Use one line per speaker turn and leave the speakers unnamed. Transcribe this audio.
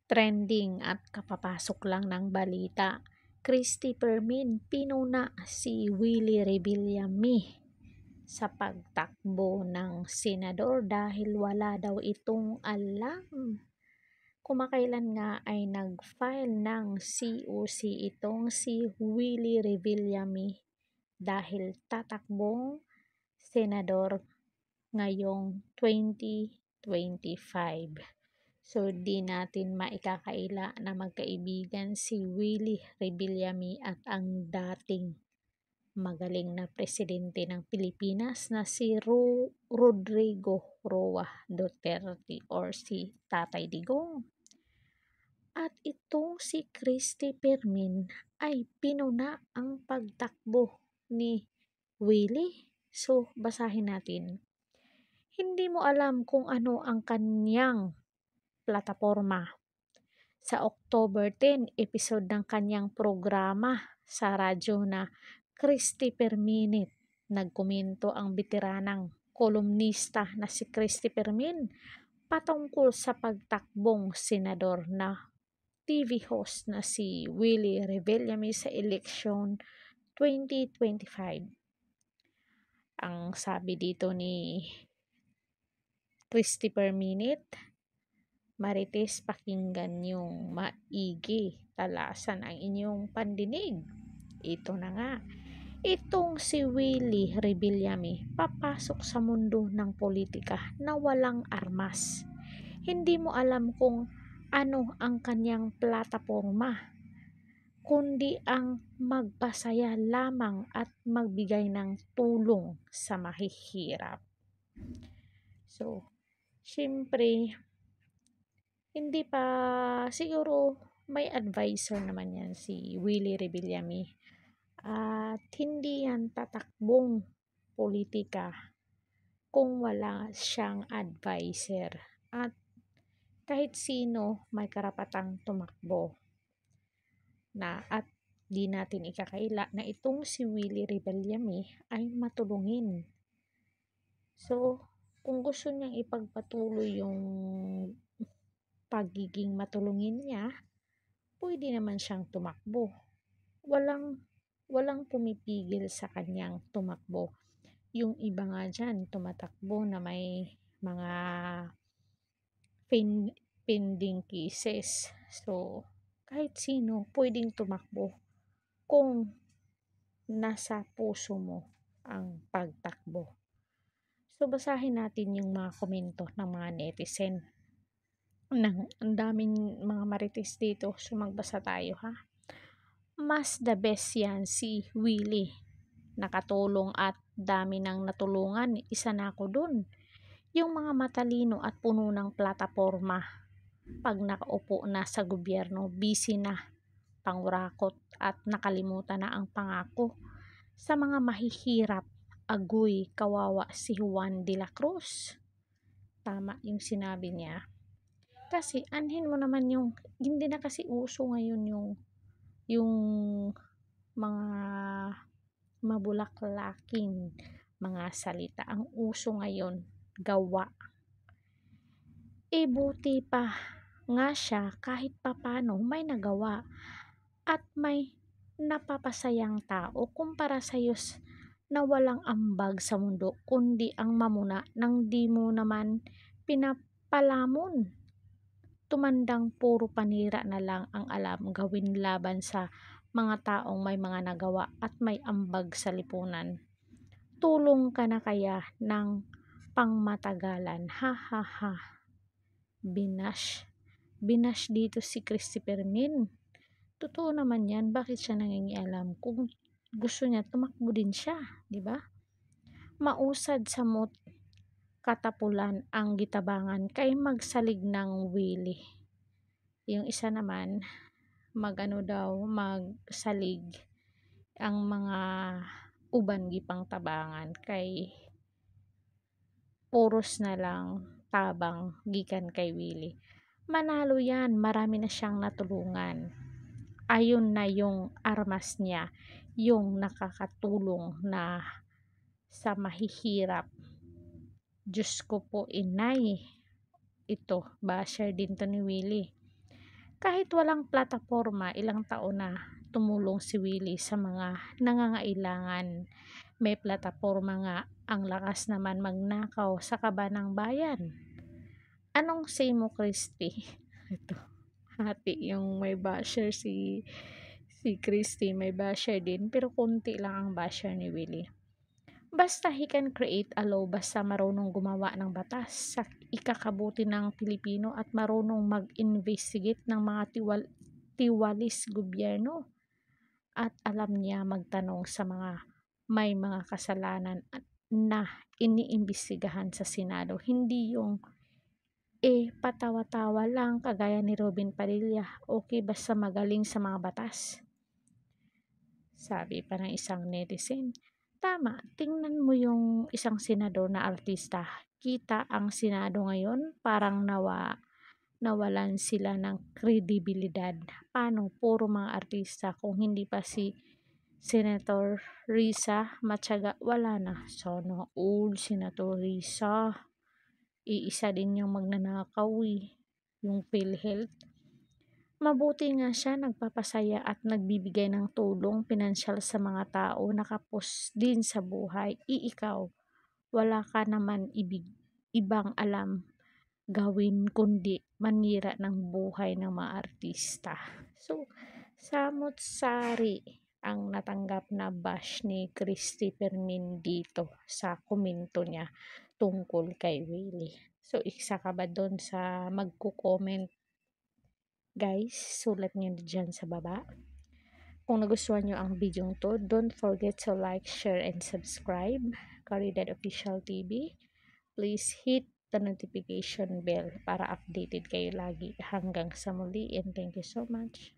Trending at kapapasok lang ng balita. Christy Permin pinuna si Willie Rebillame sa pagtakbo ng senador dahil wala daw itong alam. Kumakailan nga ay nag-file ng COC itong si Willie Rebillame dahil tatakbong senador ngayong 2025. So, di natin maikakaila na magkaibigan si Willie Rebillame at ang dating magaling na presidente ng Pilipinas na si Rodrigo Roa Duterte or si Tatay Digong. At itong si Christy Permin ay pinuna ang pagtakbo ni Willie. So, basahin natin. Hindi mo alam kung ano ang kanyang plataporma. Sa October 10 episode ng kanyang programa sa radyo na Christy Per Minute, nagkomento ang veteranang kolumnista na si Christy Permin patungkol sa pagtakbong senador na TV host na si Willie Rebillame sa eleksyon 2025. Ang sabi dito ni Christy Per Minute, Marites, pakinggan yung maigi, talasan ang inyong pandinig. Ito na nga, itong si Willie Rebillame papasok sa mundo ng politika na walang armas. Hindi mo alam kung ano ang kanyang plataporma, kundi ang magpasaya lamang at magbigay ng tulong sa mahihirap. So, syempre, hindi pa, siguro may advisor naman yan si Willie Rebillame. At hindi yan tatakbong politika kung wala siyang advisor. At kahit sino may karapatang tumakbo. At di natin ikakaila na itong si Willie Rebillame ay matulungin. So, kung gusto niyang ipagpatuloy yung pagiging matulungin niya, pwede naman siyang tumakbo. Walang pumipigil sa kanyang tumakbo. Yung iba nga dyan, tumatakbo na may mga pending cases. So, kahit sino pwedeng tumakbo kung nasa puso mo ang pagtakbo. So, basahin natin yung mga komento ng mga netizen. Ang daming mga marites dito, so magbasa tayo ha. Mas the best yan si Willie. Nakatulong at dami nang natulungan, isa na ako dun. Yung mga matalino at puno ng plataporma, pag nakaupo na sa gobyerno, busy na, pangurakot at nakalimutan na ang pangako. Sa mga mahihirap, agoy, kawawa si Juan de la Cruz. Tama yung sinabi niya. Kasi anhin mo naman yung, hindi na kasi uso ngayon yung mga mabulaklaking mga salita. Ang uso ngayon, gawa. Buti pa nga siya kahit papano may nagawa at may napapasayang tao kumpara sa Diyos na walang ambag sa mundo kundi ang mamuna nang di mo naman pinapalamon. Tumandang puro panira na lang ang alam gawin laban sa mga taong may mga nagawa at may ambag sa lipunan. Tulong ka na kaya ng pangmatagalan. Ha ha ha. Binash dito si Christy Permin. Totoo naman yan. Bakit siya nangingialam? Kung gusto niya, tumakbo din siya. Diba? Mausad sa katapulan ang gitabangan kay magsalig ng Willie. Yung isa naman, magsalig ang mga uban gipang tabangan kay puros na lang tabang gikan kay Willie. Manalo yan, marami na siyang natulungan. Ayun na yung armas niya, yung nakakatulong na sa mahihirap. Diyos ko po, inay. Ito, basher din to ni Willie. Kahit walang plataporma, ilang taon na tumulong si Willie sa mga nangangailangan. May plataporma nga, ang lakas naman magnakaw sa kaba ng bayan. Anong say mo, Christy? Ito, hati yung may basher si Christy, may basher din, pero konti lang ang basher ni Willie. Basta he can create a law, basta marunong gumawa ng batas sa ikakabuti ng Pilipino at marunong mag-investigate ng mga tiwalis gobyerno at alam niya magtanong sa mga may mga kasalanan na iniimbestigahan sa Senado. Hindi yung patawa-tawa lang kagaya ni Robin Padilla. Okay basta magaling sa mga batas. Sabi pa ng isang netizen, tama, tingnan mo yung isang senador na artista. Kita ang Senado ngayon, parang nawalan sila ng kredibilidad. Paano? Puro mga artista. Kung hindi pa si Senator Risa Matyaga, wala na. Sana all Senator Risa. Iisa din yung magnanakaw yung PhilHealth. Mabuti nga siya nagpapasaya at nagbibigay ng tulong pinansyal sa mga tao nakapos din sa buhay. Ikaw, wala ka naman ibang alam gawin kundi manira ng buhay ng mga artista. So, samot-sari ang natanggap na bash ni Christy Fermin dito sa komento niya tungkol kay Willie. So, isa ka ba doon sa magko-comment? Guys, sulat nyo dyan sa baba. Kung nagustuhan nyo ang video to, don't forget to like, share, and subscribe. Caridad Official TV. Please hit the notification bell para updated kayo lagi. Hanggang sa muli and thank you so much.